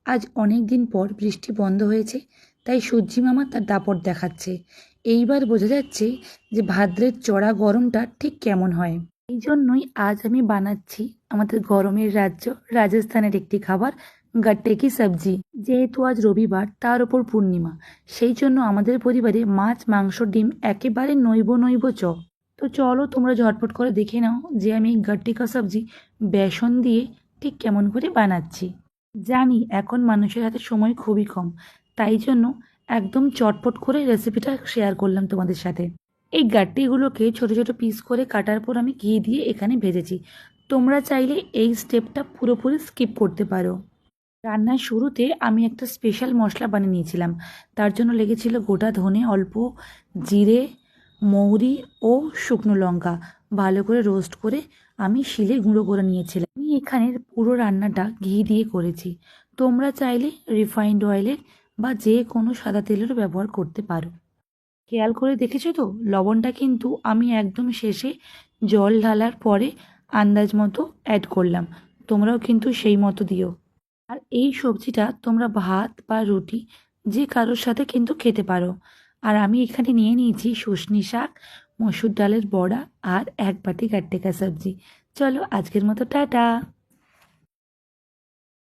আজ অনেক দিন পর বৃষ্টি বন্ধ হয়েছে, তাই সূর্যি মামা তার দাপট দেখাচ্ছে। এইবার বোঝা যাচ্ছে যে ভাদ্রের চড়া গরমটা ঠিক কেমন হয়। এই জন্যই আজ আমি বানাচ্ছি আমাদের গরমের রাজ্য রাজস্থানের একটি খাবার, গাট্টে কি সবজি। যেহেতু আজ রবিবার, তার ওপর পূর্ণিমা, সেই জন্য আমাদের পরিবারে মাছ, মাংস, ডিম একেবারে নৈব নৈব চ। তো চলো তোমরা ঝটপট করে দেখে নাও যে আমি এই গাট্টে কা সবজি বেসন দিয়ে ঠিক কেমন করে বানাচ্ছি। জানি এখন মানুষের হাতে সময় খুবই কম, তাই জন্য একদম চটপট করে রেসিপিটা শেয়ার করলাম তোমাদের সাথে। এই গাট্টিগুলোকে ছোট ছোট পিস করে কাটার পর আমি ঘি দিয়ে এখানে ভেজেছি। তোমরা চাইলে এই স্টেপটা পুরোপুরি স্কিপ করতে পারো। রান্নার শুরুতে আমি একটা স্পেশাল মশলা বানিয়ে নিয়েছিলাম। তার জন্য লেগেছিল গোটা ধনে, অল্প জিরে, মৌরি ও শুকনো লঙ্কা। ভালো করে রোস্ট করে আমি শিলে গুঁড়ো করে নিয়েছিলাম। আমি এখানের পুরো রান্নাটা ঘি দিয়ে করেছি। তোমরা চাইলে রিফাইন্ড অয়েলের বা যে কোনো সাদা তেলেরও ব্যবহার করতে পারো। খেয়াল করে দেখেছো তো, লবণটা কিন্তু আমি একদম শেষে জল ঢালার পরে আন্দাজ মতো অ্যাড করলাম। তোমরাও কিন্তু সেই মতো দিও। আর এই সবজিটা তোমরা ভাত বা রুটি যে কারোর সাথে কিন্তু খেতে পারো। আর আমি এখানে নিয়ে নিয়েছি শুশনি শাক, মসুর ডালের বড়া আর এক বাটি গাট্টে কা সবজি। চলো আজকের মতো টাটা।